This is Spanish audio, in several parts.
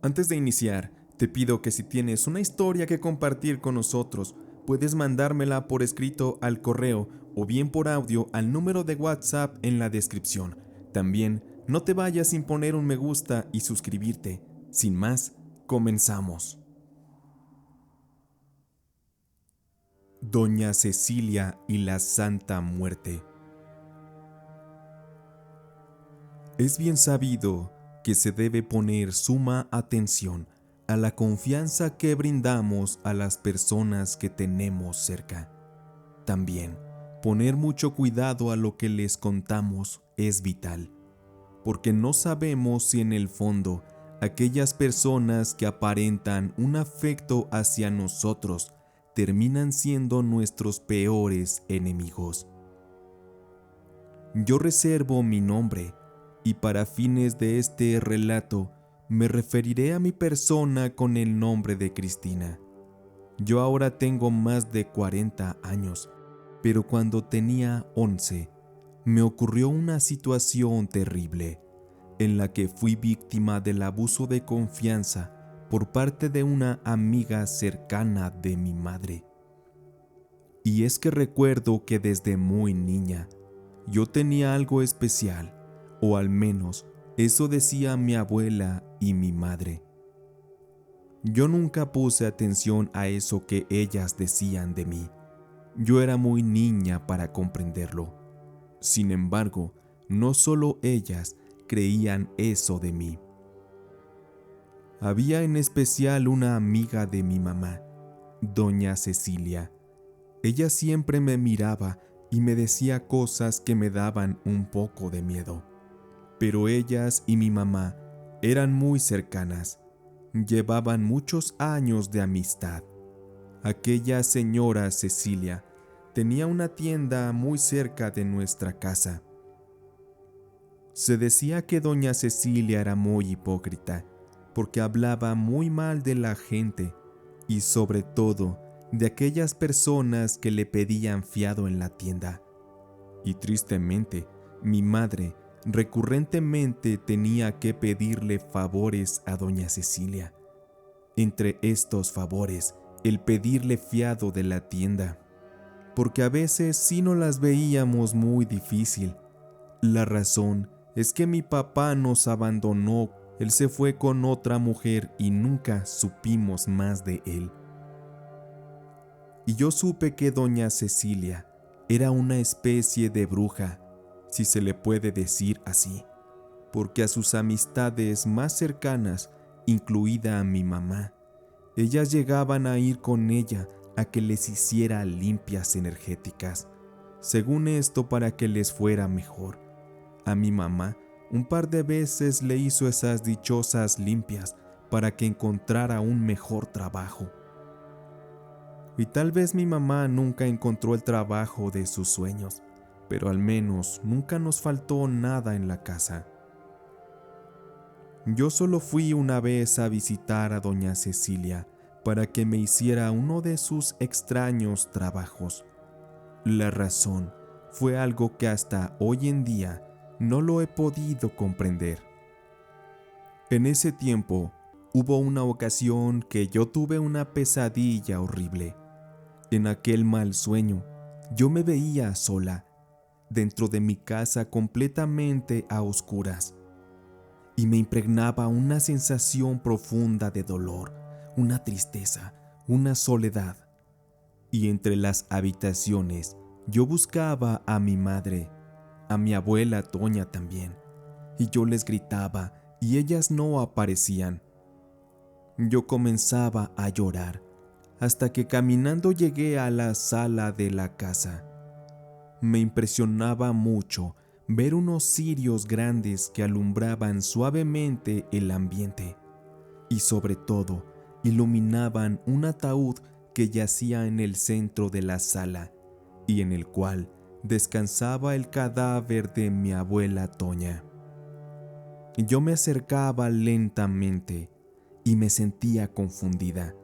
Antes de iniciar, te pido que si tienes una historia que compartir con nosotros, puedes mandármela por escrito al correo o bien por audio al número de WhatsApp en la descripción. También, no te vayas sin poner un me gusta y suscribirte. Sin más, comenzamos. Doña Cecilia y la Santa Muerte. Es bien sabido que se debe poner suma atención a la confianza que brindamos a las personas que tenemos cerca. También, poner mucho cuidado a lo que les contamos es vital, porque no sabemos si en el fondo aquellas personas que aparentan un afecto hacia nosotros terminan siendo nuestros peores enemigos. Yo reservo mi nombre y para fines de este relato me referiré a mi persona con el nombre de Cristina. Yo ahora tengo más de 40 años, pero cuando tenía 11 me ocurrió una situación terrible en la que fui víctima del abuso de confianza por parte de una amiga cercana de mi madre. Y es que recuerdo que desde muy niña yo tenía algo especial, o al menos eso decía mi abuela y mi madre. Yo nunca puse atención a eso que ellas decían de mí. Yo era muy niña para comprenderlo. Sin embargo, no solo ellas creían eso de mí. Había en especial una amiga de mi mamá, doña Cecilia. Ella siempre me miraba y me decía cosas que me daban un poco de miedo. Pero ellas y mi mamá eran muy cercanas. Llevaban muchos años de amistad. Aquella señora Cecilia tenía una tienda muy cerca de nuestra casa. Se decía que doña Cecilia era muy hipócrita, porque hablaba muy mal de la gente y sobre todo de aquellas personas que le pedían fiado en la tienda. Y tristemente, mi madre recurrentemente tenía que pedirle favores a doña Cecilia. Entre estos favores, el pedirle fiado de la tienda, porque a veces sí no las veíamos muy difícil. La razón es que mi papá nos abandonó, él se fue con otra mujer y nunca supimos más de él. Y yo supe que doña Cecilia era una especie de bruja, si se le puede decir así, porque a sus amistades más cercanas, incluida a mi mamá, ellas llegaban a ir con ella a que les hiciera limpias energéticas, según esto para que les fuera mejor. A mi mamá un par de veces le hizo esas dichosas limpias para que encontrara un mejor trabajo. Y tal vez mi mamá nunca encontró el trabajo de sus sueños, pero al menos nunca nos faltó nada en la casa. Yo solo fui una vez a visitar a doña Cecilia para que me hiciera uno de sus extraños trabajos. La razón fue algo que hasta hoy en día no lo he podido comprender. En ese tiempo, hubo una ocasión que yo tuve una pesadilla horrible. En aquel mal sueño, yo me veía sola, dentro de mi casa completamente a oscuras, y me impregnaba una sensación profunda de dolor, una tristeza, una soledad. Y entre las habitaciones, yo buscaba a mi madre, a mi abuela Toña también, y yo les gritaba y ellas no aparecían. Yo comenzaba a llorar, hasta que caminando llegué a la sala de la casa. Me impresionaba mucho ver unos cirios grandes que alumbraban suavemente el ambiente y sobre todo iluminaban un ataúd que yacía en el centro de la sala y en el cual descansaba el cadáver de mi abuela Toña. Yo me acercaba lentamente y me sentía confundida.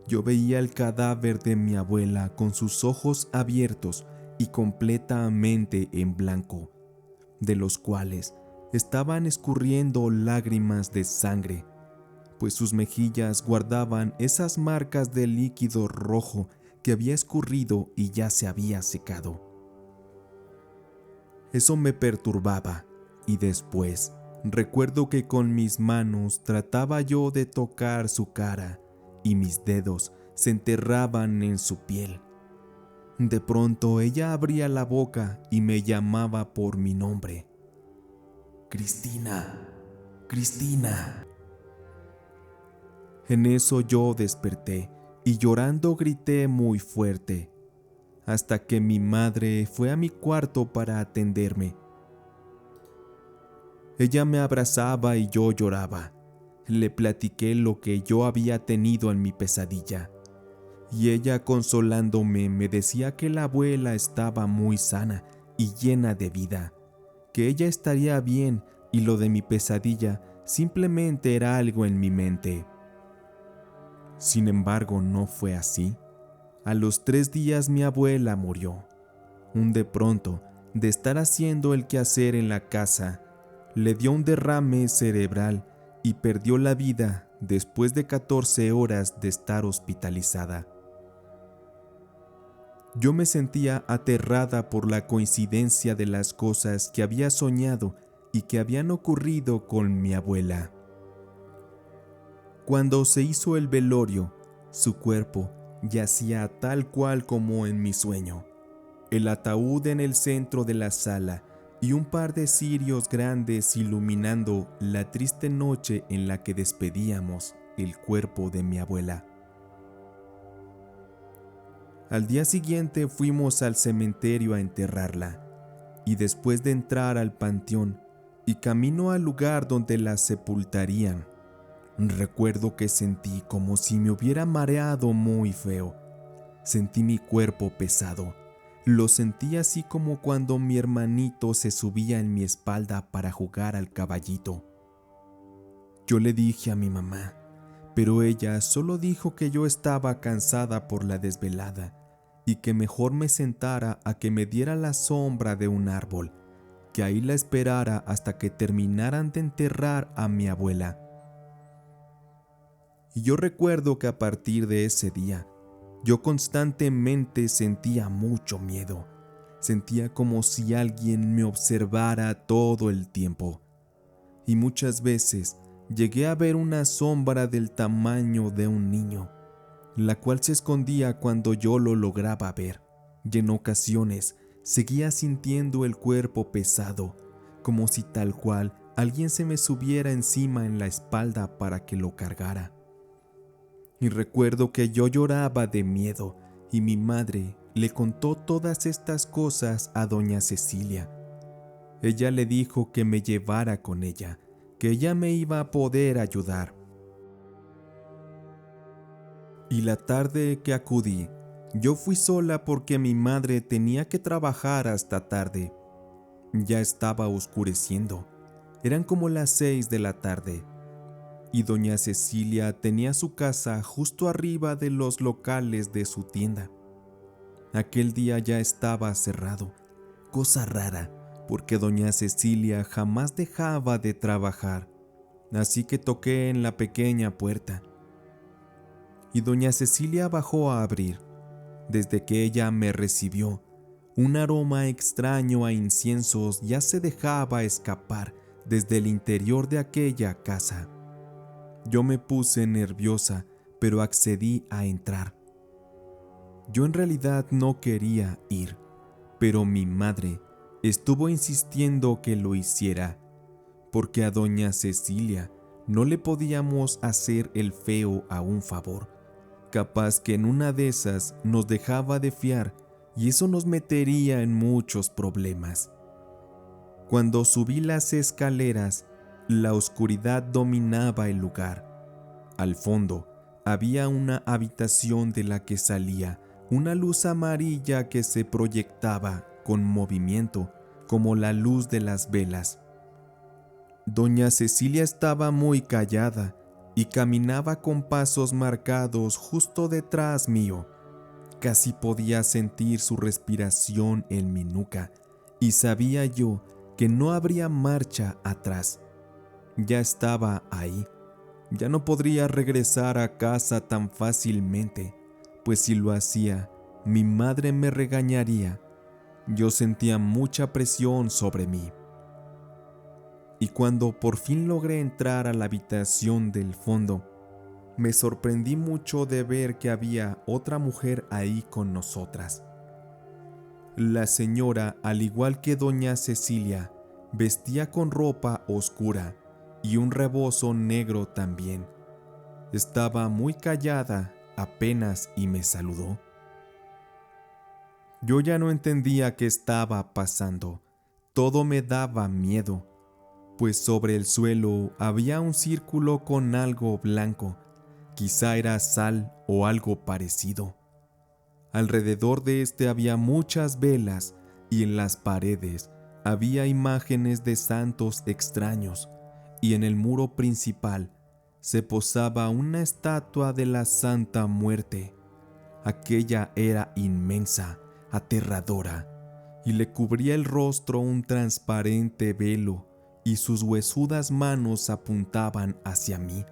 Yo veía el cadáver de mi abuela con sus ojos abiertos y completamente en blanco, de los cuales estaban escurriendo lágrimas de sangre, pues sus mejillas guardaban esas marcas de líquido rojo que había escurrido y ya se había secado. Eso me perturbaba, y después recuerdo que con mis manos trataba yo de tocar su cara y mis dedos se enterraban en su piel. De pronto ella abría la boca y me llamaba por mi nombre. Cristina, Cristina. En eso yo desperté y llorando grité muy fuerte, hasta que mi madre fue a mi cuarto para atenderme. Ella me abrazaba y yo lloraba. Le platiqué lo que yo había tenido en mi pesadilla, y ella consolándome me decía que la abuela estaba muy sana y llena de vida, que ella estaría bien y lo de mi pesadilla simplemente era algo en mi mente. Sin embargo, no fue así. A los 3 días mi abuela murió. De pronto, de estar haciendo el quehacer en la casa, le dio un derrame cerebral y perdió la vida después de 14 horas de estar hospitalizada. Yo me sentía aterrada por la coincidencia de las cosas que había soñado y que habían ocurrido con mi abuela. Cuando se hizo el velorio, su cuerpo yacía tal cual como en mi sueño. El ataúd en el centro de la sala y un par de cirios grandes iluminando la triste noche en la que despedíamos el cuerpo de mi abuela. Al día siguiente fuimos al cementerio a enterrarla, y después de entrar al panteón y camino al lugar donde la sepultarían, recuerdo que sentí como si me hubiera mareado muy feo. Sentí mi cuerpo pesado. Lo sentí así como cuando mi hermanito se subía en mi espalda para jugar al caballito. Yo le dije a mi mamá, pero ella solo dijo que yo estaba cansada por la desvelada y que mejor me sentara a que me diera la sombra de un árbol, que ahí la esperara hasta que terminaran de enterrar a mi abuela. Y yo recuerdo que a partir de ese día, yo constantemente sentía mucho miedo. Sentía como si alguien me observara todo el tiempo. Y muchas veces llegué a ver una sombra del tamaño de un niño, la cual se escondía cuando yo lo lograba ver. Y en ocasiones seguía sintiendo el cuerpo pesado, como si tal cual alguien se me subiera encima en la espalda para que lo cargara. Y recuerdo que yo lloraba de miedo y mi madre le contó todas estas cosas a doña Cecilia. Ella le dijo que me llevara con ella, que ella me iba a poder ayudar. Y la tarde que acudí, yo fui sola porque mi madre tenía que trabajar hasta tarde. Ya estaba oscureciendo, eran como las 6 de la tarde. Y doña Cecilia tenía su casa justo arriba de los locales de su tienda. Aquel día ya estaba cerrado, cosa rara, porque doña Cecilia jamás dejaba de trabajar, así que toqué en la pequeña puerta. Y doña Cecilia bajó a abrir. Desde que ella me recibió, un aroma extraño a inciensos ya se dejaba escapar desde el interior de aquella casa. Yo me puse nerviosa, pero accedí a entrar. Yo en realidad no quería ir, pero mi madre estuvo insistiendo que lo hiciera, porque a doña Cecilia no le podíamos hacer el feo a un favor. Capaz que en una de esas nos dejaba de fiar y eso nos metería en muchos problemas. Cuando subí las escaleras, la oscuridad dominaba el lugar. Al fondo había una habitación de la que salía una luz amarilla que se proyectaba con movimiento como la luz de las velas. Doña Cecilia estaba muy callada y caminaba con pasos marcados justo detrás mío. Casi podía sentir su respiración en mi nuca y sabía yo que no habría marcha atrás. Ya estaba ahí, Ya no podría regresar a casa tan fácilmente, pues si lo hacía, mi madre me regañaría. Yo sentía mucha presión sobre mí. Y cuando por fin logré entrar a la habitación del fondo, me sorprendí mucho de ver que había otra mujer ahí con nosotras. La señora, al igual que doña Cecilia, vestía con ropa oscura y un rebozo negro también. Estaba muy callada apenas y me saludó. Yo ya no entendía qué estaba pasando. Todo me daba miedo, pues sobre el suelo había un círculo con algo blanco. Quizá era sal o algo parecido. Alrededor de este había muchas velas y en las paredes había imágenes de santos extraños, y en el muro principal se posaba una estatua de la Santa Muerte. Aquella era inmensa, aterradora, y le cubría el rostro un transparente velo, y sus huesudas manos apuntaban hacia mí,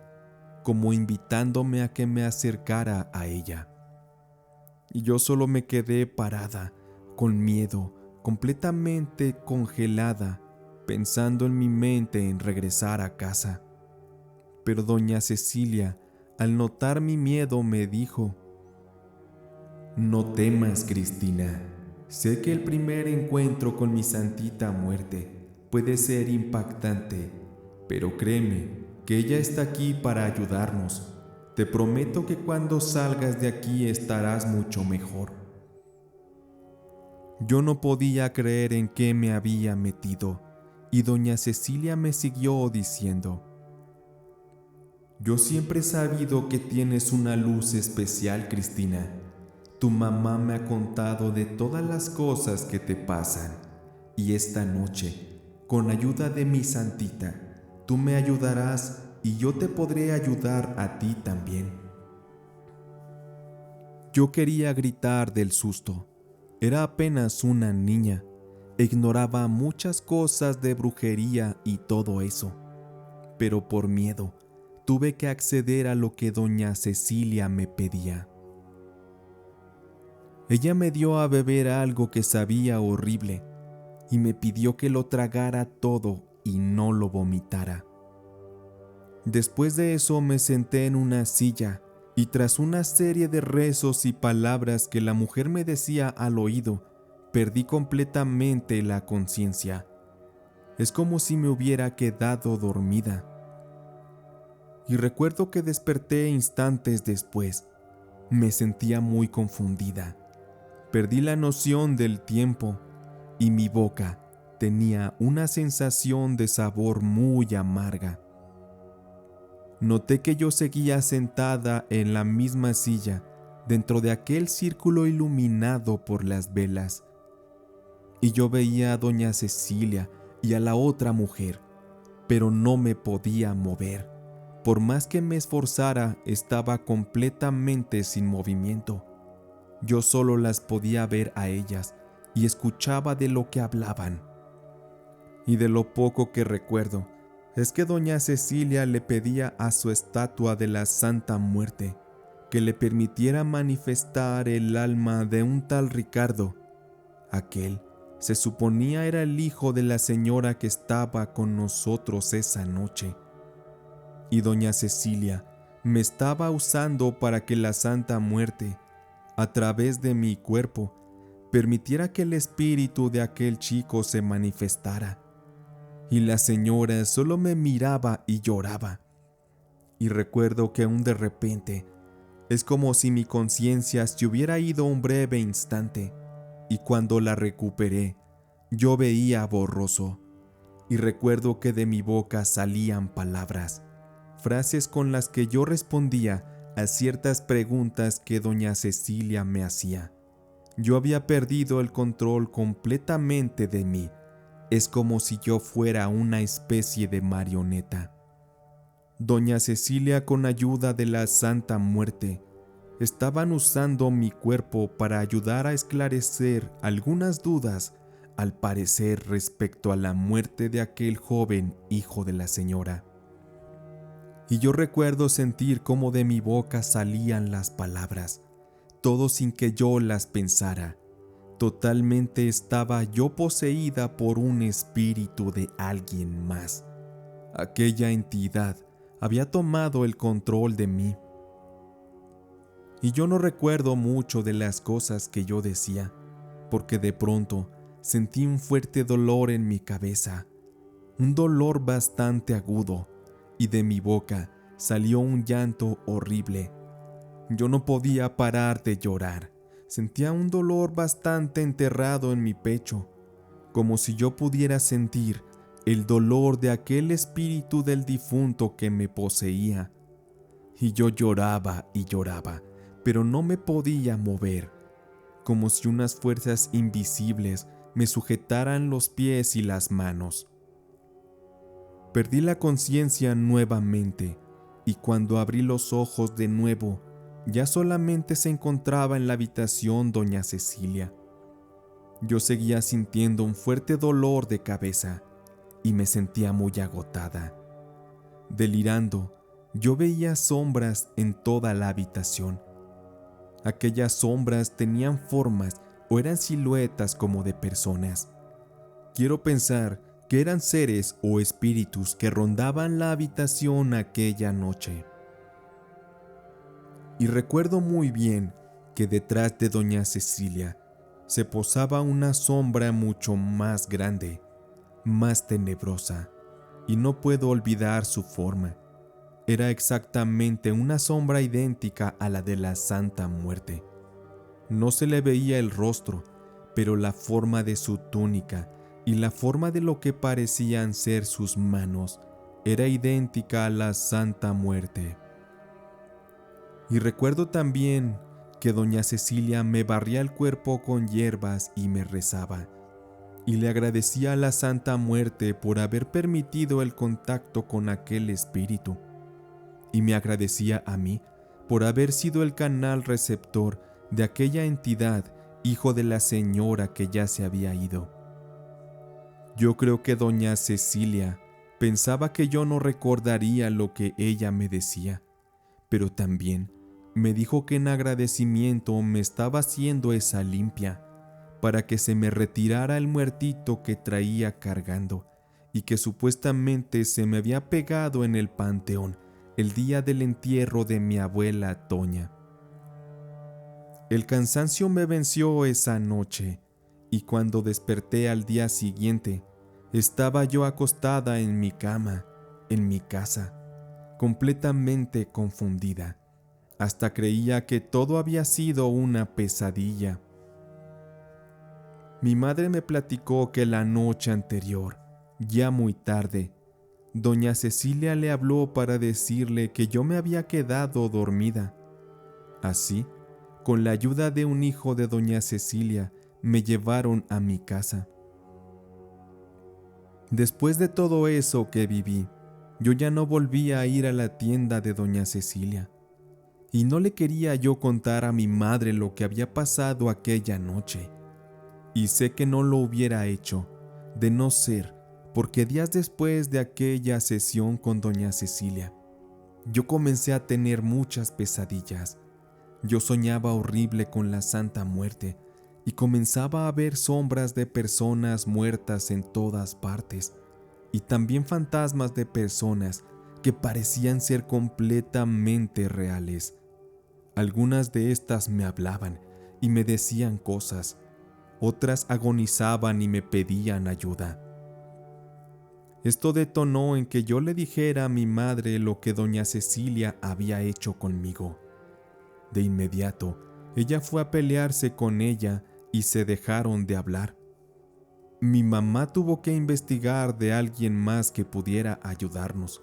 como invitándome a que me acercara a ella. Y yo solo me quedé parada, con miedo, completamente congelada, pensando en mi mente en regresar a casa. Pero doña Cecilia, al notar mi miedo, me dijo: «No temas, Cristina. Sé que el primer encuentro con mi Santita Muerte puede ser impactante, pero créeme que ella está aquí para ayudarnos. Te prometo que cuando salgas de aquí estarás mucho mejor». Yo no podía creer en qué me había metido, y doña Cecilia me siguió diciendo: «Yo siempre he sabido que tienes una luz especial, Cristina. Tu mamá me ha contado de todas las cosas que te pasan, y esta noche, con ayuda de mi Santita, tú me ayudarás y yo te podré ayudar a ti también». Yo quería gritar del susto. Era apenas una niña. Ignoraba muchas cosas de brujería y todo eso. Pero por miedo, tuve que acceder a lo que doña Cecilia me pedía. Ella me dio a beber algo que sabía horrible y me pidió que lo tragara todo y no lo vomitara. Después de eso me senté en una silla y tras una serie de rezos y palabras que la mujer me decía al oído, perdí completamente la conciencia. Es como si me hubiera quedado dormida. Y recuerdo que desperté instantes después. Me sentía muy confundida. Perdí la noción del tiempo y mi boca tenía una sensación de sabor muy amarga. Noté que yo seguía sentada en la misma silla, dentro de aquel círculo iluminado por las velas. Y yo veía a doña Cecilia y a la otra mujer, pero no me podía mover. Por más que me esforzara, estaba completamente sin movimiento. Yo solo las podía ver a ellas y escuchaba de lo que hablaban. Y de lo poco que recuerdo, es que doña Cecilia le pedía a su estatua de la Santa Muerte que le permitiera manifestar el alma de un tal Ricardo. Aquel se suponía era el hijo de la señora que estaba con nosotros esa noche. Y doña Cecilia me estaba usando para que la Santa Muerte, a través de mi cuerpo, permitiera que el espíritu de aquel chico se manifestara. Y la señora solo me miraba y lloraba. Y recuerdo que aún de repente, es como si mi conciencia se hubiera ido un breve instante, y cuando la recuperé, yo veía borroso. Y recuerdo que de mi boca salían palabras, frases con las que yo respondía a ciertas preguntas que doña Cecilia me hacía. Yo había perdido el control completamente de mí. Es como si yo fuera una especie de marioneta. Doña Cecilia, con ayuda de la Santa Muerte, estaban usando mi cuerpo para ayudar a esclarecer algunas dudas, al parecer respecto a la muerte de aquel joven hijo de la señora. Y yo recuerdo sentir cómo de mi boca salían las palabras, todo sin que yo las pensara. Totalmente estaba yo poseída por un espíritu de alguien más. Aquella entidad había tomado el control de mí. Y yo no recuerdo mucho de las cosas que yo decía, porque de pronto sentí un fuerte dolor en mi cabeza, un dolor bastante agudo, y de mi boca salió un llanto horrible. Yo no podía parar de llorar. Sentía un dolor bastante enterrado en mi pecho, como si yo pudiera sentir el dolor de aquel espíritu del difunto que me poseía. Y yo lloraba y lloraba, pero no me podía mover, como si unas fuerzas invisibles me sujetaran los pies y las manos. Perdí la conciencia nuevamente, y cuando abrí los ojos de nuevo, ya solamente se encontraba en la habitación doña Cecilia. Yo seguía sintiendo un fuerte dolor de cabeza y me sentía muy agotada. Delirando, yo veía sombras en toda la habitación. Aquellas sombras tenían formas o eran siluetas como de personas. Quiero pensar que eran seres o espíritus que rondaban la habitación aquella noche. Y recuerdo muy bien que detrás de doña Cecilia se posaba una sombra mucho más grande, más tenebrosa, y no puedo olvidar su forma. Era exactamente una sombra idéntica a la de la Santa Muerte. No se le veía el rostro, pero la forma de su túnica y la forma de lo que parecían ser sus manos era idéntica a la Santa Muerte. Y recuerdo también que doña Cecilia me barría el cuerpo con hierbas y me rezaba, y le agradecía a la Santa Muerte por haber permitido el contacto con aquel espíritu, y me agradecía a mí por haber sido el canal receptor de aquella entidad, hijo de la señora que ya se había ido. Yo creo que doña Cecilia pensaba que yo no recordaría lo que ella me decía, pero también me dijo que en agradecimiento me estaba haciendo esa limpia para que se me retirara el muertito que traía cargando y que supuestamente se me había pegado en el panteón el día del entierro de mi abuela Toña. El cansancio me venció esa noche y cuando desperté al día siguiente, estaba yo acostada en mi cama, en mi casa, completamente confundida. Hasta creía que todo había sido una pesadilla. Mi madre me platicó que la noche anterior, ya muy tarde, doña Cecilia le habló para decirle que yo me había quedado dormida. Así, con la ayuda de un hijo de doña Cecilia, me llevaron a mi casa. Después de todo eso que viví, yo ya no volvía a ir a la tienda de doña Cecilia. Y no le quería yo contar a mi madre lo que había pasado aquella noche. Y sé que no lo hubiera hecho, de no ser porque días después de aquella sesión con doña Cecilia, yo comencé a tener muchas pesadillas. Yo soñaba horrible con la Santa Muerte y comenzaba a ver sombras de personas muertas en todas partes y también fantasmas de personas que parecían ser completamente reales. Algunas de estas me hablaban y me decían cosas, otras agonizaban y me pedían ayuda. Esto detonó en que yo le dijera a mi madre lo que doña Cecilia había hecho conmigo. De inmediato, ella fue a pelearse con ella y se dejaron de hablar. Mi mamá tuvo que investigar de alguien más que pudiera ayudarnos,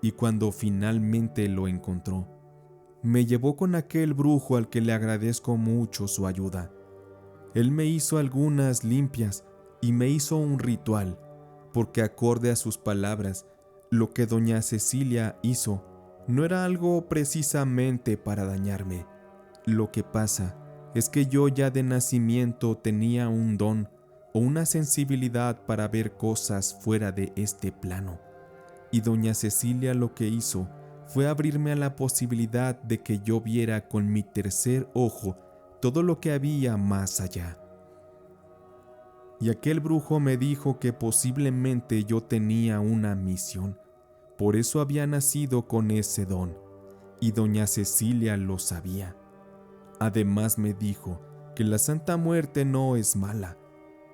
y cuando finalmente lo encontró, me llevó con aquel brujo al que le agradezco mucho su ayuda. Él me hizo algunas limpias y me hizo un ritual, porque acorde a sus palabras, lo que doña Cecilia hizo no era algo precisamente para dañarme. Lo que pasa es que yo ya de nacimiento tenía un don o una sensibilidad para ver cosas fuera de este plano, y doña Cecilia lo que hizo fue abrirme a la posibilidad de que yo viera con mi tercer ojo todo lo que había más allá. Y aquel brujo me dijo que posiblemente yo tenía una misión, por eso había nacido con ese don, y doña Cecilia lo sabía. Además me dijo que la Santa Muerte no es mala,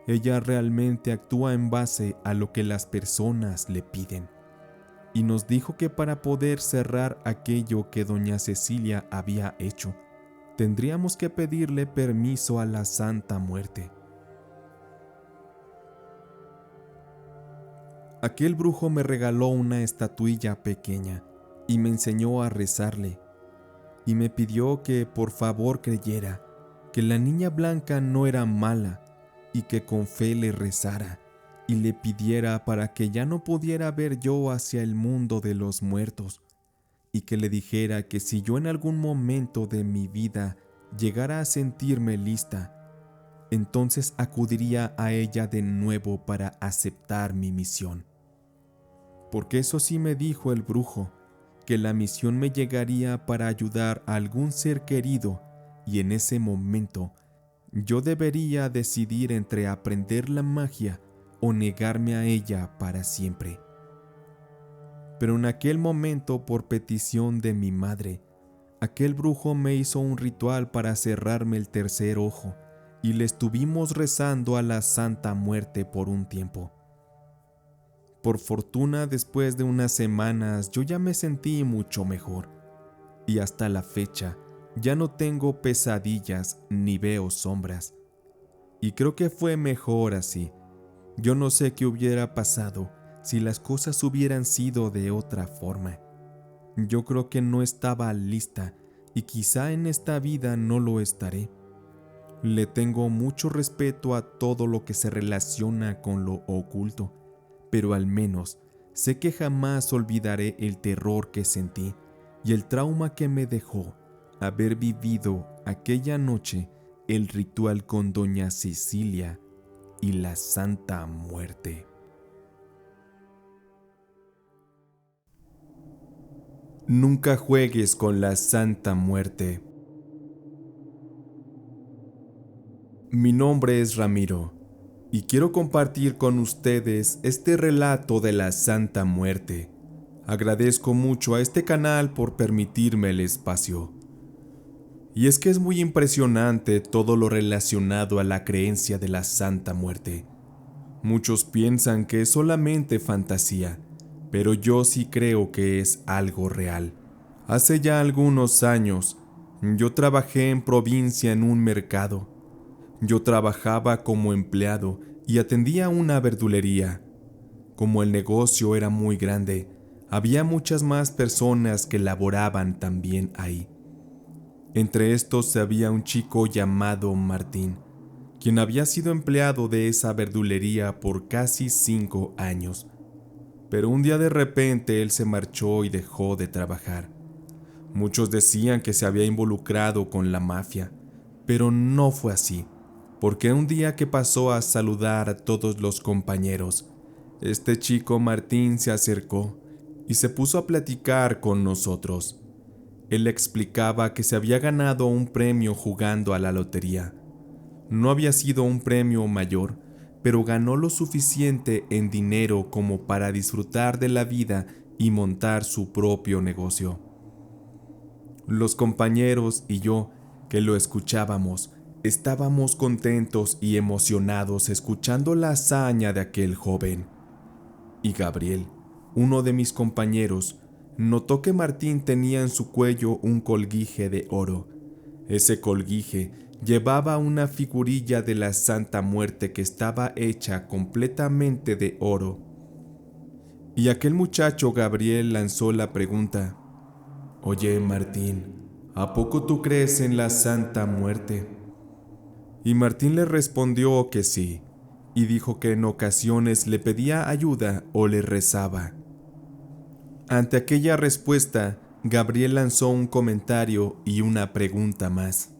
ella realmente actúa en base a lo que las personas le piden. Y nos dijo que para poder cerrar aquello que doña Cecilia había hecho, tendríamos que pedirle permiso a la Santa Muerte. Aquel brujo me regaló una estatuilla pequeña y me enseñó a rezarle, y me pidió que por favor creyera que la niña blanca no era mala y que con fe le rezara y le pidiera para que ya no pudiera ver yo hacia el mundo de los muertos, y que le dijera que si yo en algún momento de mi vida llegara a sentirme lista, entonces acudiría a ella de nuevo para aceptar mi misión. Porque eso sí me dijo el brujo, que la misión me llegaría para ayudar a algún ser querido, y en ese momento yo debería decidir entre aprender la magia o negarme a ella para siempre. Pero en aquel momento, por petición de mi madre, aquel brujo me hizo un ritual para cerrarme el tercer ojo, y le estuvimos rezando a la Santa Muerte por un tiempo. Por fortuna, después de unas semanas yo ya me sentí mucho mejor, y hasta la fecha ya no tengo pesadillas ni veo sombras. Y creo que fue mejor así. Yo no sé qué hubiera pasado si las cosas hubieran sido de otra forma. Yo creo que no estaba lista y quizá en esta vida no lo estaré. Le tengo mucho respeto a todo lo que se relaciona con lo oculto, pero al menos sé que jamás olvidaré el terror que sentí y el trauma que me dejó haber vivido aquella noche el ritual con doña Cecilia y la Santa Muerte. Nunca juegues con la Santa Muerte. Mi nombre es Ramiro y quiero compartir con ustedes este relato de la Santa Muerte. Agradezco mucho a este canal por permitirme el espacio. Y es que es muy impresionante todo lo relacionado a la creencia de la Santa Muerte. Muchos piensan que es solamente fantasía, pero yo sí creo que es algo real. Hace ya algunos años, yo trabajé en provincia en un mercado. Yo trabajaba como empleado y atendía una verdulería. Como el negocio era muy grande, había muchas más personas que laboraban también ahí. Entre estos había un chico llamado Martín, quien había sido empleado de esa verdulería por casi 5 años. Pero un día de repente él se marchó y dejó de trabajar. Muchos decían que se había involucrado con la mafia, pero no fue así, porque un día que pasó a saludar a todos los compañeros, este chico Martín se acercó y se puso a platicar con nosotros. Él explicaba que se había ganado un premio jugando a la lotería. No había sido un premio mayor, pero ganó lo suficiente en dinero como para disfrutar de la vida y montar su propio negocio. Los compañeros y yo, que lo escuchábamos, estábamos contentos y emocionados escuchando la hazaña de aquel joven. Y Gabriel, uno de mis compañeros, notó que Martín tenía en su cuello un colguije de oro. Ese colguije llevaba una figurilla de la Santa Muerte que estaba hecha completamente de oro. Y aquel muchacho Gabriel lanzó la pregunta: «Oye, Martín, ¿a poco tú crees en la Santa Muerte?». Y Martín le respondió que sí, y dijo que en ocasiones le pedía ayuda o le rezaba. Ante aquella respuesta, Gabriel lanzó un comentario y una pregunta más.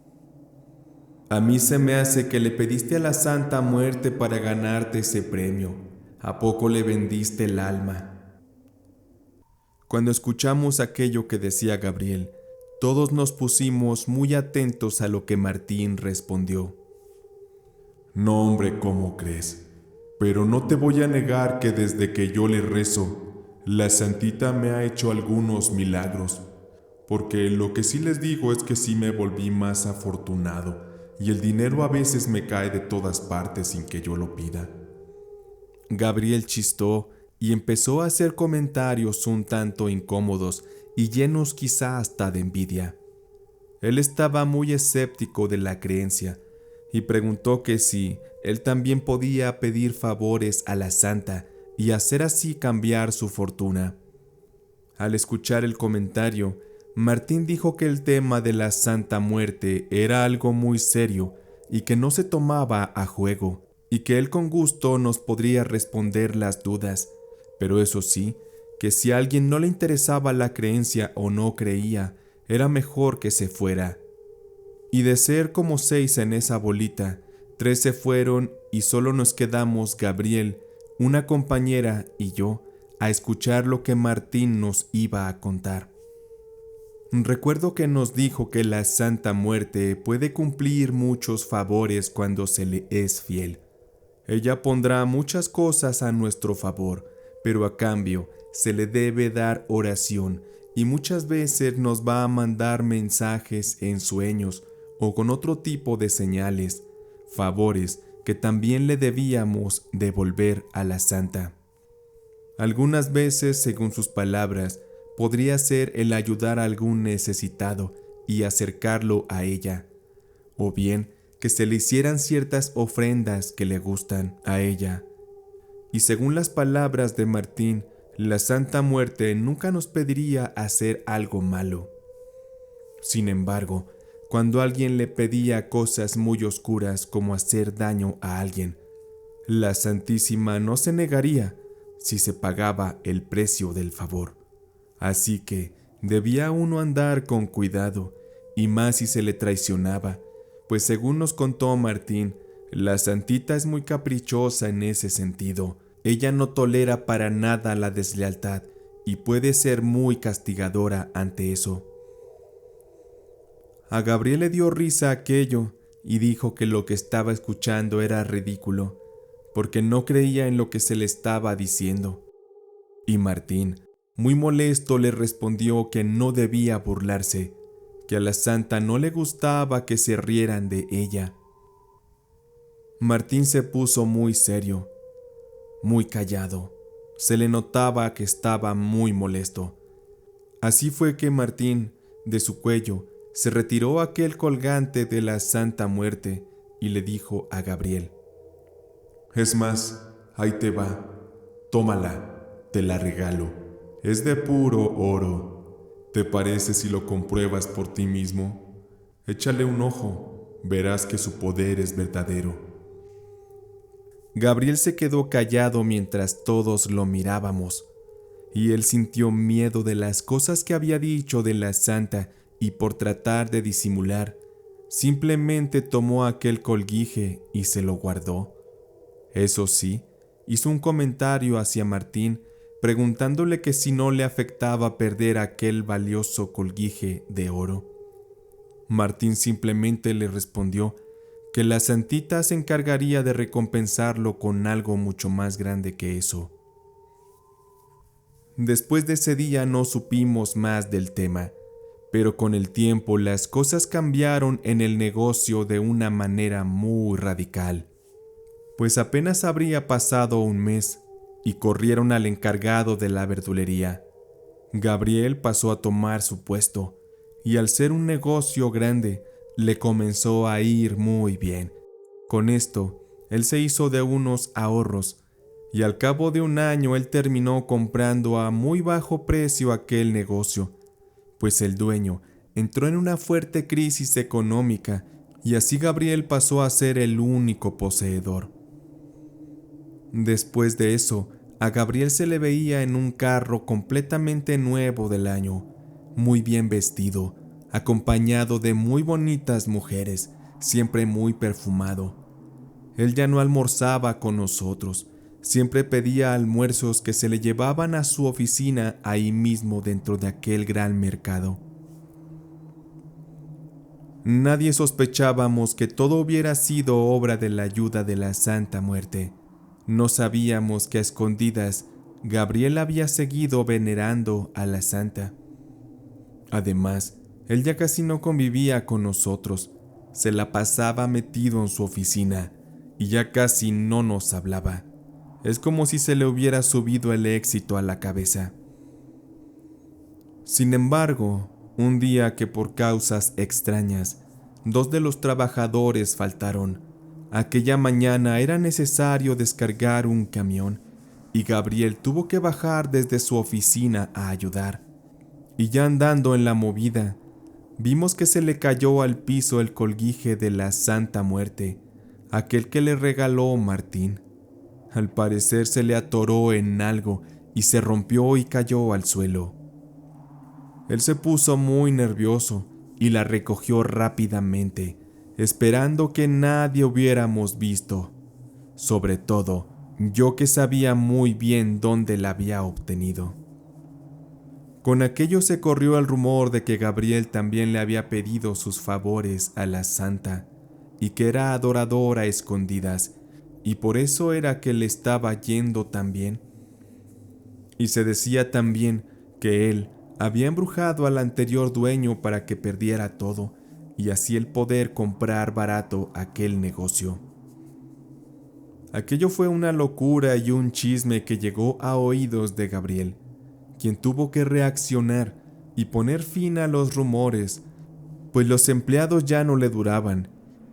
«A mí se me hace que le pediste a la Santa Muerte para ganarte ese premio. ¿A poco le vendiste el alma?». Cuando escuchamos aquello que decía Gabriel, todos nos pusimos muy atentos a lo que Martín respondió. No, hombre, ¿cómo crees? Pero no te voy a negar que desde que yo le rezo, la santita me ha hecho algunos milagros. Porque lo que sí les digo es que sí me volví más afortunado y el dinero a veces me cae de todas partes sin que yo lo pida. Gabriel chistó y empezó a hacer comentarios un tanto incómodos y llenos quizá hasta de envidia. Él estaba muy escéptico de la creencia y preguntó que si él también podía pedir favores a la santa y hacer así cambiar su fortuna. Al escuchar el comentario, Martín dijo que el tema de la Santa Muerte era algo muy serio y que no se tomaba a juego, y que él con gusto nos podría responder las dudas, pero eso sí, que si a alguien no le interesaba la creencia o no creía, era mejor que se fuera. Y de ser como 6 en esa bolita, 3 se fueron y solo nos quedamos Gabriel, una compañera y yo, a escuchar lo que Martín nos iba a contar. Recuerdo que nos dijo que la Santa Muerte puede cumplir muchos favores cuando se le es fiel. Ella pondrá muchas cosas a nuestro favor, pero a cambio se le debe dar oración y muchas veces nos va a mandar mensajes en sueños o con otro tipo de señales, favores que también le debíamos devolver a la Santa. Algunas veces, según sus palabras, podría ser el ayudar a algún necesitado y acercarlo a ella, o bien que se le hicieran ciertas ofrendas que le gustan a ella. Y según las palabras de Martín, la Santa Muerte nunca nos pediría hacer algo malo. Sin embargo, cuando alguien le pedía cosas muy oscuras como hacer daño a alguien, la Santísima no se negaría si se pagaba el precio del favor. Así que debía uno andar con cuidado, y más si se le traicionaba, pues según nos contó Martín, la santita es muy caprichosa en ese sentido. Ella no tolera para nada la deslealtad y puede ser muy castigadora ante eso. A Gabriel le dio risa aquello y dijo que lo que estaba escuchando era ridículo, porque no creía en lo que se le estaba diciendo. Y Martín, muy molesto, le respondió que no debía burlarse, que a la santa no le gustaba que se rieran de ella. Martín se puso muy serio, muy callado. Se le notaba que estaba muy molesto. Así fue que Martín, de su cuello, se retiró aquel colgante de la Santa Muerte y le dijo a Gabriel: Es más, ahí te va, tómala, te la regalo. Es de puro oro. ¿Te parece si lo compruebas por ti mismo? Échale un ojo, verás que su poder es verdadero. Gabriel se quedó callado mientras todos lo mirábamos, y él sintió miedo de las cosas que había dicho de la santa y por tratar de disimular, simplemente tomó aquel colguije y se lo guardó. Eso sí, hizo un comentario hacia Martín, preguntándole que si no le afectaba perder aquel valioso colguije de oro. Martín simplemente le respondió que la santita se encargaría de recompensarlo con algo mucho más grande que eso. Después de ese día no supimos más del tema, pero con el tiempo las cosas cambiaron en el negocio de una manera muy radical. Pues apenas habría pasado un mes y corrieron al encargado de la verdulería. Gabriel pasó a tomar su puesto y al ser un negocio grande le comenzó a ir muy bien. Con esto, él se hizo de unos ahorros y al cabo de un año él terminó comprando a muy bajo precio aquel negocio, pues el dueño entró en una fuerte crisis económica y así Gabriel pasó a ser el único poseedor. Después de eso, a Gabriel se le veía en un carro completamente nuevo del año, muy bien vestido, acompañado de muy bonitas mujeres, siempre muy perfumado. Él ya no almorzaba con nosotros, Siempre pedía almuerzos que se le llevaban a su oficina ahí mismo dentro de aquel gran mercado. Nadie sospechábamos que todo hubiera sido obra de la ayuda de la Santa Muerte. No sabíamos que a escondidas Gabriel había seguido venerando a la Santa. Además, él ya casi no convivía con nosotros, se la pasaba metido en su oficina y ya casi no nos hablaba. Es como si se le hubiera subido el éxito a la cabeza. Sin embargo, un día que por causas extrañas, 2 de los trabajadores faltaron. Aquella mañana era necesario descargar un camión y Gabriel tuvo que bajar desde su oficina a ayudar. Y ya andando en la movida, vimos que se le cayó al piso el colguije de la Santa Muerte, aquel que le regaló Martín. Al parecer se le atoró en algo y se rompió y cayó al suelo. Él se puso muy nervioso y la recogió rápidamente, esperando que nadie hubiéramos visto. Sobre todo, yo que sabía muy bien dónde la había obtenido. Con aquello se corrió el rumor de que Gabriel también le había pedido sus favores a la Santa y que era adorador a escondidas, y por eso era que le estaba yendo tan bien. Y se decía también que él había embrujado al anterior dueño para que perdiera todo y así el poder comprar barato aquel negocio. Aquello fue una locura y un chisme que llegó a oídos de Gabriel, quien tuvo que reaccionar y poner fin a los rumores, pues los empleados ya no le duraban,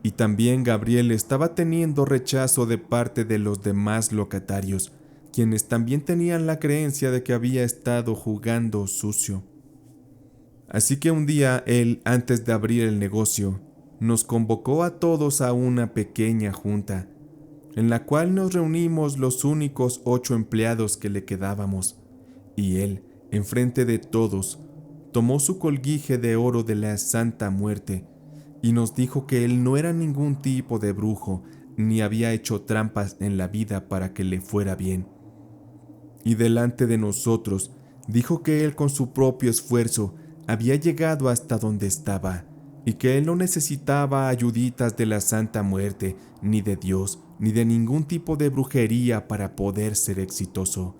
y también Gabriel estaba teniendo rechazo de parte de los demás locatarios, quienes también tenían la creencia de que había estado jugando sucio. Así que un día él, antes de abrir el negocio, nos convocó a todos a una pequeña junta, en la cual nos reunimos los únicos 8 empleados que le quedábamos, y él, enfrente de todos, tomó su colguije de oro de la Santa Muerte y nos dijo que él no era ningún tipo de brujo ni había hecho trampas en la vida para que le fuera bien. Y delante de nosotros dijo que él con su propio esfuerzo había llegado hasta donde estaba y que él no necesitaba ayuditas de la Santa Muerte, ni de Dios, ni de ningún tipo de brujería para poder ser exitoso.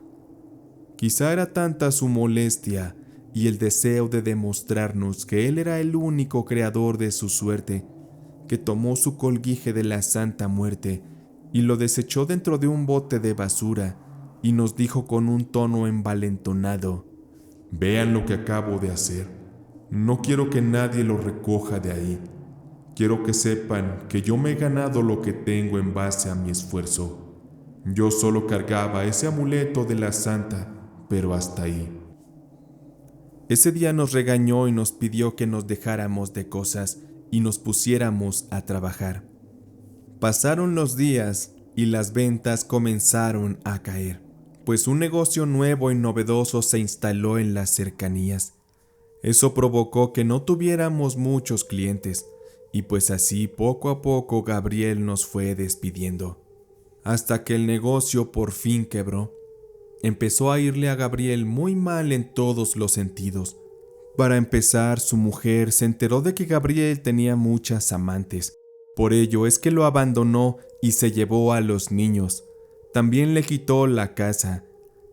Quizá era tanta su molestia y el deseo de demostrarnos que él era el único creador de su suerte, que tomó su colguije de la Santa Muerte y lo desechó dentro de un bote de basura y nos dijo con un tono envalentonado: Vean lo que acabo de hacer. No quiero que nadie lo recoja de ahí. Quiero que sepan que yo me he ganado lo que tengo en base a mi esfuerzo. Yo solo cargaba ese amuleto de la Santa, pero hasta ahí. Ese día nos regañó y nos pidió que nos dejáramos de cosas y nos pusiéramos a trabajar. Pasaron los días y las ventas comenzaron a caer, pues un negocio nuevo y novedoso se instaló en las cercanías. Eso provocó que no tuviéramos muchos clientes, y pues así poco a poco Gabriel nos fue despidiendo, hasta que el negocio por fin quebró. Empezó a irle a Gabriel muy mal en todos los sentidos. Para empezar, su mujer se enteró de que Gabriel tenía muchas amantes. Por ello es que lo abandonó y se llevó a los niños. También le quitó la casa.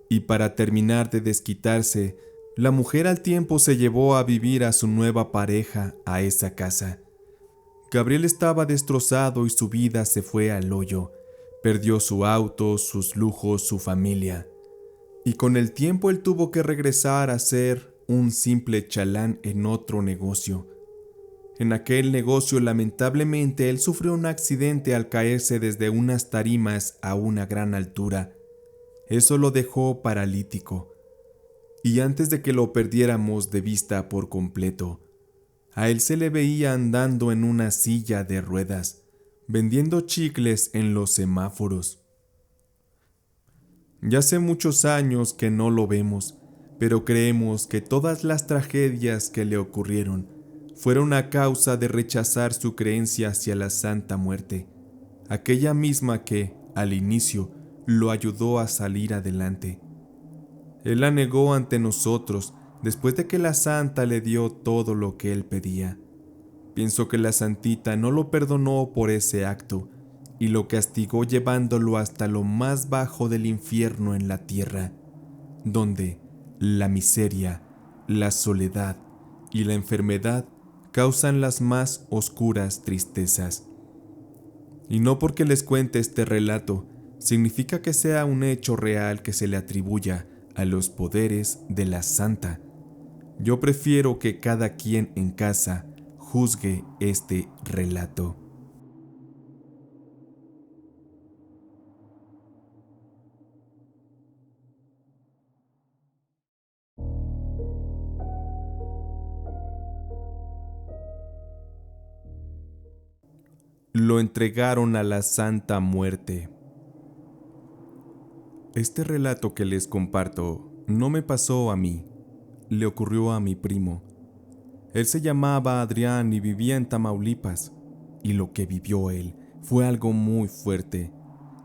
Y para terminar de desquitarse, la mujer al tiempo se llevó a vivir a su nueva pareja a esa casa. Gabriel estaba destrozado y su vida se fue al hoyo. Perdió su auto, sus lujos, su familia. Y con el tiempo él tuvo que regresar a ser un simple chalán en otro negocio. En aquel negocio, lamentablemente, él sufrió un accidente al caerse desde unas tarimas a una gran altura. Eso lo dejó paralítico. Y antes de que lo perdiéramos de vista por completo, a él se le veía andando en una silla de ruedas, vendiendo chicles en los semáforos. Ya hace muchos años que no lo vemos, pero creemos que todas las tragedias que le ocurrieron fueron a causa de rechazar su creencia hacia la Santa Muerte, aquella misma que, al inicio, lo ayudó a salir adelante. Él la negó ante nosotros después de que la santa le dio todo lo que él pedía. Pienso que la santita no lo perdonó por ese acto y lo castigó llevándolo hasta lo más bajo del infierno en la tierra, donde la miseria, la soledad y la enfermedad causan las más oscuras tristezas. Y no porque les cuente este relato, significa que sea un hecho real que se le atribuya a los poderes de la santa. Yo prefiero que cada quien en casa juzgue este relato. Lo entregaron a la Santa Muerte. Este relato que les comparto no me pasó a mí, le ocurrió a mi primo. Él se llamaba Adrián y vivía en Tamaulipas, y lo que vivió él fue algo muy fuerte.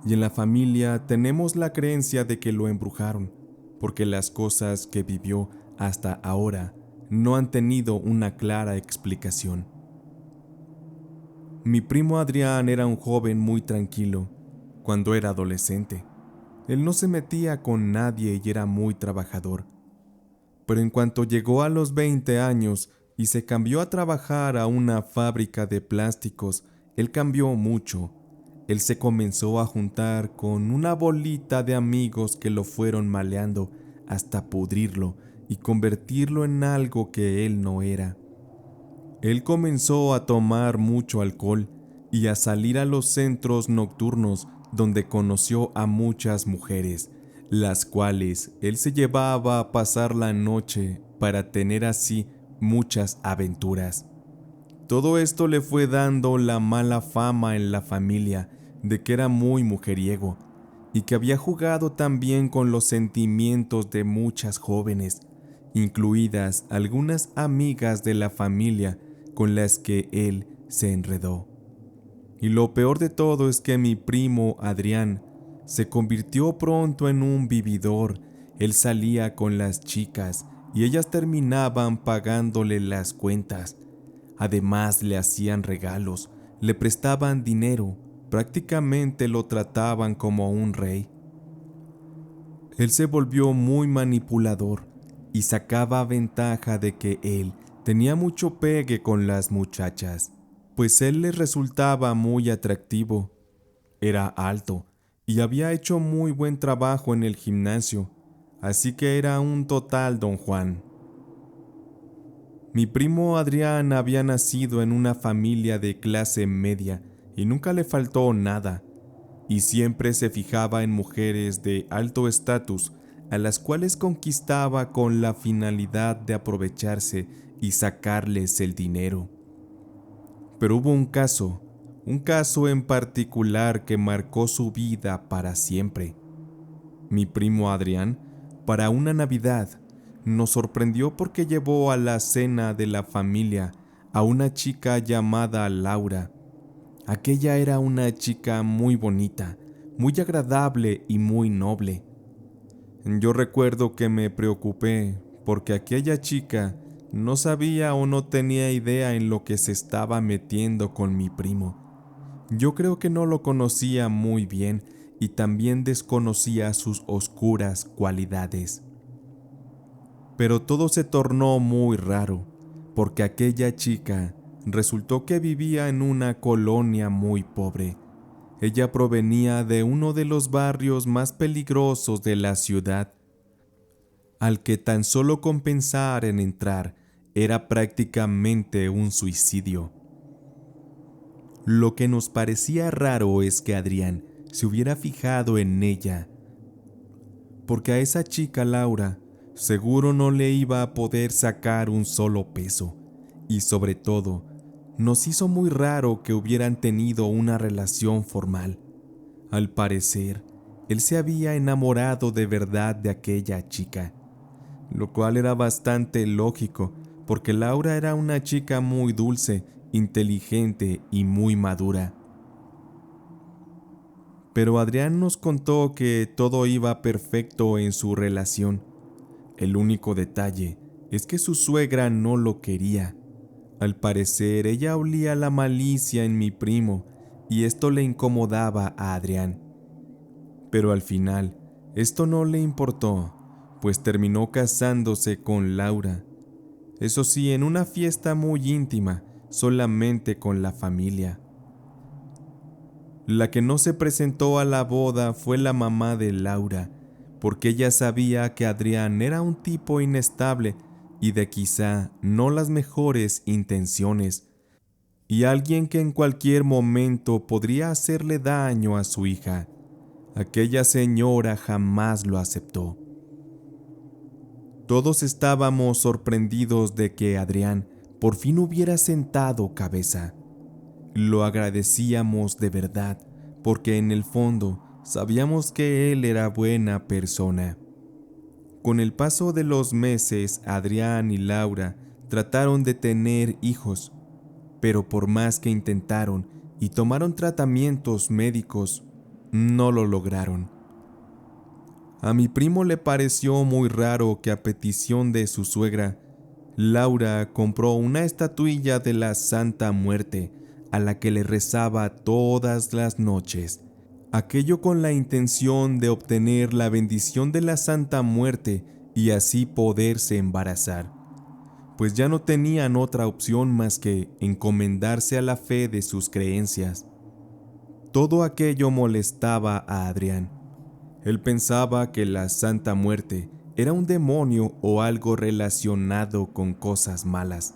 Y en la familia tenemos la creencia de que lo embrujaron, porque las cosas que vivió hasta ahora no han tenido una clara explicación. Mi primo Adrián era un joven muy tranquilo cuando era adolescente. Él no se metía con nadie y era muy trabajador. Pero en cuanto llegó a los 20 años y se cambió a trabajar a una fábrica de plásticos, él cambió mucho. Él se comenzó a juntar con una bolita de amigos que lo fueron maleando hasta pudrirlo y convertirlo en algo que él no era. Él comenzó a tomar mucho alcohol y a salir a los centros nocturnos donde conoció a muchas mujeres, las cuales él se llevaba a pasar la noche para tener así muchas aventuras. Todo esto le fue dando la mala fama en la familia de que era muy mujeriego y que había jugado también con los sentimientos de muchas jóvenes, incluidas algunas amigas de la familia con las que él se enredó. Y lo peor de todo es que mi primo Adrián se convirtió pronto en un vividor. Él salía con las chicas y ellas terminaban pagándole las cuentas. Además le hacían regalos, le prestaban dinero, prácticamente lo trataban como a un rey. Él se volvió muy manipulador y sacaba ventaja de que él tenía mucho pegue con las muchachas, pues él les resultaba muy atractivo. Era alto y había hecho muy buen trabajo en el gimnasio, así que era un total don Juan. Mi primo Adrián había nacido en una familia de clase media y nunca le faltó nada, y siempre se fijaba en mujeres de alto estatus a las cuales conquistaba con la finalidad de aprovecharse y sacarles el dinero. Pero hubo un caso en particular que marcó su vida para siempre. Mi primo Adrián, para una Navidad, nos sorprendió porque llevó a la cena de la familia a una chica llamada Laura. Aquella era una chica muy bonita, muy agradable y muy noble. Yo recuerdo que me preocupé porque aquella chica no sabía o no tenía idea en lo que se estaba metiendo con mi primo. Yo creo que no lo conocía muy bien y también desconocía sus oscuras cualidades. Pero todo se tornó muy raro, porque aquella chica resultó que vivía en una colonia muy pobre. Ella provenía de uno de los barrios más peligrosos de la ciudad, al que tan solo con pensar en entrar era prácticamente un suicidio. Lo que nos parecía raro es que Adrián se hubiera fijado en ella, porque a esa chica Laura seguro no le iba a poder sacar un solo peso, y sobre todo, nos hizo muy raro que hubieran tenido una relación formal. Al parecer, él se había enamorado de verdad de aquella chica, lo cual era bastante lógico, porque Laura era una chica muy dulce, inteligente y muy madura. Pero Adrián nos contó que todo iba perfecto en su relación. El único detalle es que su suegra no lo quería. Al parecer, ella olía la malicia en mi primo y esto le incomodaba a Adrián. Pero al final, esto no le importó, pues terminó casándose con Laura. Eso sí, en una fiesta muy íntima, solamente con la familia. La que no se presentó a la boda fue la mamá de Laura, porque ella sabía que Adrián era un tipo inestable y de quizá no las mejores intenciones, y alguien que en cualquier momento podría hacerle daño a su hija. Aquella señora jamás lo aceptó. Todos estábamos sorprendidos de que Adrián por fin hubiera sentado cabeza. Lo agradecíamos de verdad, porque en el fondo sabíamos que él era buena persona. Con el paso de los meses, Adrián y Laura trataron de tener hijos, pero por más que intentaron y tomaron tratamientos médicos, no lo lograron. A mi primo le pareció muy raro que a petición de su suegra, Laura compró una estatuilla de la Santa Muerte a la que le rezaba todas las noches. Aquello con la intención de obtener la bendición de la Santa Muerte y así poderse embarazar, pues ya no tenían otra opción más que encomendarse a la fe de sus creencias. Todo aquello molestaba a Adrián. Él pensaba que la Santa Muerte era un demonio o algo relacionado con cosas malas.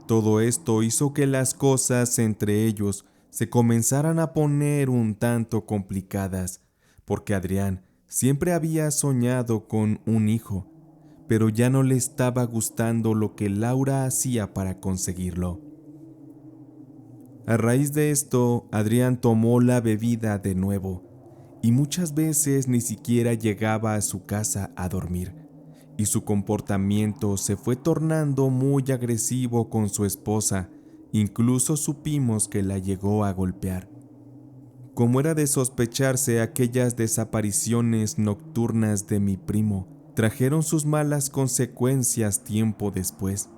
Todo esto hizo que las cosas entre ellos se comenzaran a poner un tanto complicadas, porque Adrián siempre había soñado con un hijo, pero ya no le estaba gustando lo que Laura hacía para conseguirlo. A raíz de esto, Adrián tomó la bebida de nuevo, y muchas veces ni siquiera llegaba a su casa a dormir, y su comportamiento se fue tornando muy agresivo con su esposa. Incluso supimos que la llegó a golpear. Como era de sospecharse, aquellas desapariciones nocturnas de mi primo trajeron sus malas consecuencias tiempo después,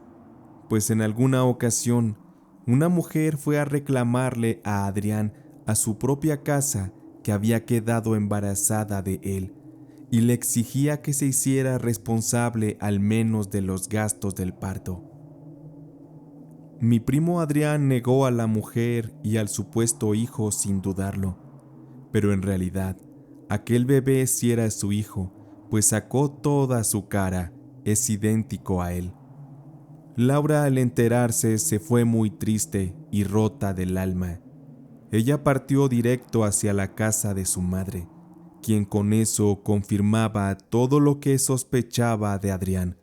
pues en alguna ocasión una mujer fue a reclamarle a Adrián a su propia casa que había quedado embarazada de él, y le exigía que se hiciera responsable al menos de los gastos del parto. Mi primo Adrián negó a la mujer y al supuesto hijo sin dudarlo, pero en realidad aquel bebé sí era su hijo, pues sacó toda su cara, es idéntico a él. Laura, al enterarse, se fue muy triste y rota del alma. Ella partió directo hacia la casa de su madre, quien con eso confirmaba todo lo que sospechaba de Adrián.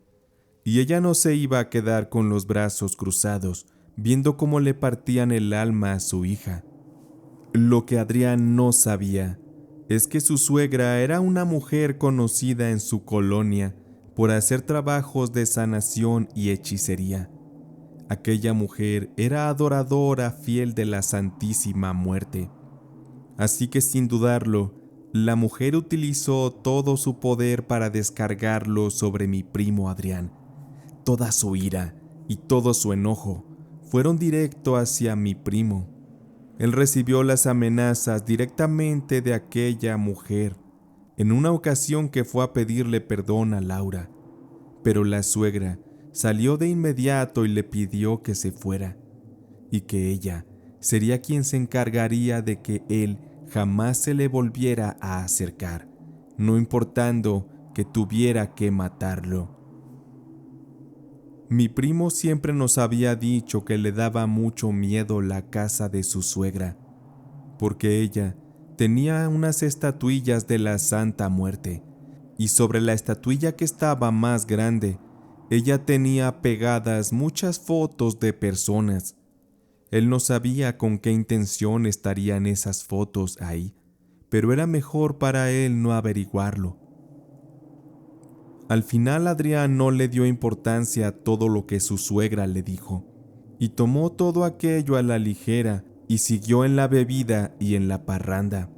Y ella no se iba a quedar con los brazos cruzados, viendo cómo le partían el alma a su hija. Lo que Adrián no sabía es que su suegra era una mujer conocida en su colonia por hacer trabajos de sanación y hechicería. Aquella mujer era adoradora fiel de la Santísima Muerte. Así que sin dudarlo, la mujer utilizó todo su poder para descargarlo sobre mi primo Adrián. Toda su ira y todo su enojo fueron directo hacia mi primo. Él recibió las amenazas directamente de aquella mujer, en una ocasión que fue a pedirle perdón a Laura, pero la suegra salió de inmediato y le pidió que se fuera, y que ella sería quien se encargaría de que él jamás se le volviera a acercar, no importando que tuviera que matarlo. Mi primo siempre nos había dicho que le daba mucho miedo la casa de su suegra, porque ella tenía unas estatuillas de la Santa Muerte, y sobre la estatuilla que estaba más grande, ella tenía pegadas muchas fotos de personas. Él no sabía con qué intención estarían esas fotos ahí, pero era mejor para él no averiguarlo. Al final Adrián no le dio importancia a todo lo que su suegra le dijo, y tomó todo aquello a la ligera y siguió en la bebida y en la parranda.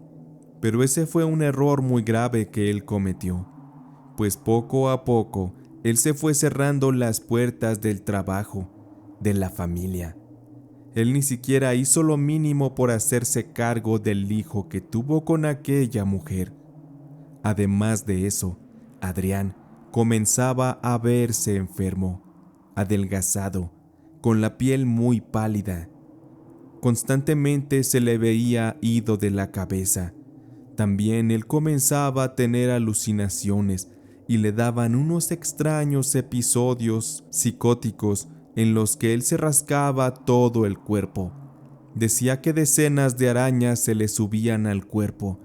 Pero ese fue un error muy grave que él cometió, pues poco a poco él se fue cerrando las puertas del trabajo, de la familia. Él ni siquiera hizo lo mínimo por hacerse cargo del hijo que tuvo con aquella mujer. Además de eso, Adrián comenzaba a verse enfermo, adelgazado, con la piel muy pálida. Constantemente se le veía ido de la cabeza. También él comenzaba a tener alucinaciones y le daban unos extraños episodios psicóticos en los que él se rascaba todo el cuerpo. Decía que decenas de arañas se le subían al cuerpo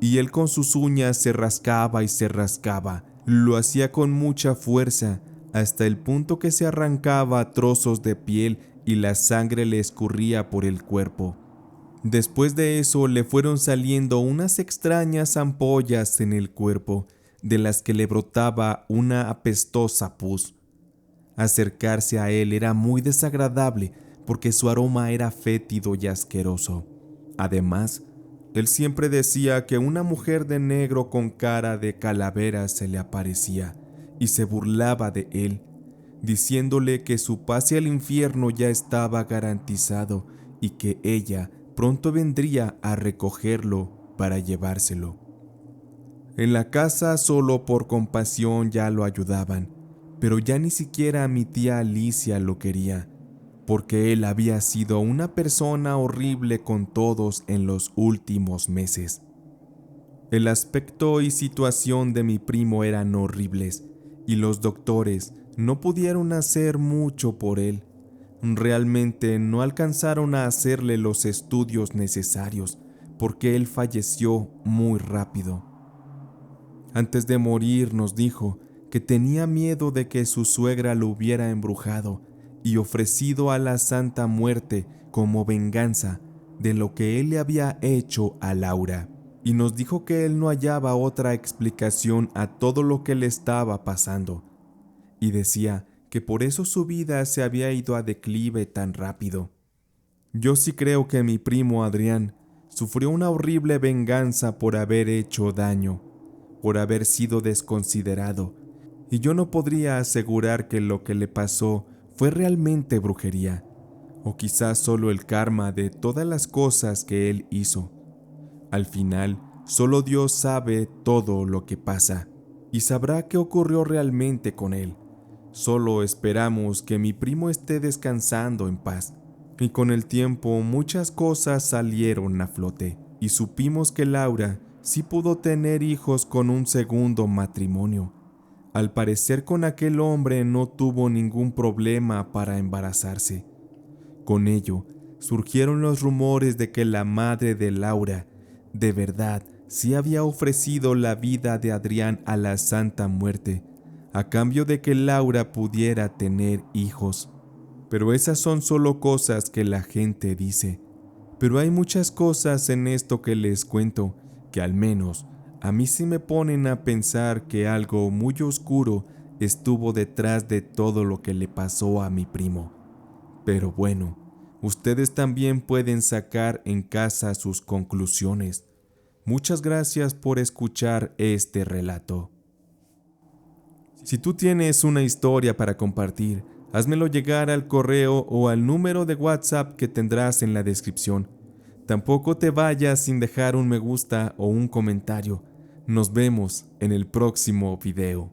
y él con sus uñas se rascaba y se rascaba. Lo hacía con mucha fuerza, hasta el punto que se arrancaba trozos de piel y la sangre le escurría por el cuerpo. Después de eso le fueron saliendo unas extrañas ampollas en el cuerpo, de las que le brotaba una apestosa pus. Acercarse a él era muy desagradable porque su aroma era fétido y asqueroso. Además, él siempre decía que una mujer de negro con cara de calavera se le aparecía y se burlaba de él, diciéndole que su pase al infierno ya estaba garantizado y que ella pronto vendría a recogerlo para llevárselo. En la casa solo por compasión ya lo ayudaban, pero ya ni siquiera mi tía Alicia lo quería, porque él había sido una persona horrible con todos en los últimos meses. El aspecto y situación de mi primo eran horribles, y los doctores no pudieron hacer mucho por él. Realmente no alcanzaron a hacerle los estudios necesarios, porque él falleció muy rápido. Antes de morir nos dijo que tenía miedo de que su suegra lo hubiera embrujado y ofrecido a la Santa Muerte como venganza de lo que él le había hecho a Laura, y nos dijo que él no hallaba otra explicación a todo lo que le estaba pasando, y decía que por eso su vida se había ido a declive tan rápido. Yo sí creo que mi primo Adrián sufrió una horrible venganza por haber hecho daño, por haber sido desconsiderado, y yo no podría asegurar que lo que le pasó fue realmente brujería, o quizás solo el karma de todas las cosas que él hizo. Al final, solo Dios sabe todo lo que pasa, y sabrá qué ocurrió realmente con él. Solo esperamos que mi primo esté descansando en paz. Y con el tiempo muchas cosas salieron a flote, y supimos que Laura sí pudo tener hijos con un segundo matrimonio. Al parecer con aquel hombre no tuvo ningún problema para embarazarse. Con ello, surgieron los rumores de que la madre de Laura, de verdad, sí había ofrecido la vida de Adrián a la Santa Muerte, a cambio de que Laura pudiera tener hijos. Pero esas son solo cosas que la gente dice. Pero hay muchas cosas en esto que les cuento que al menos a mí sí me ponen a pensar que algo muy oscuro estuvo detrás de todo lo que le pasó a mi primo. Pero bueno, ustedes también pueden sacar en casa sus conclusiones. Muchas gracias por escuchar este relato. Si tú tienes una historia para compartir, házmelo llegar al correo o al número de WhatsApp que tendrás en la descripción. Tampoco te vayas sin dejar un me gusta o un comentario. Nos vemos en el próximo video.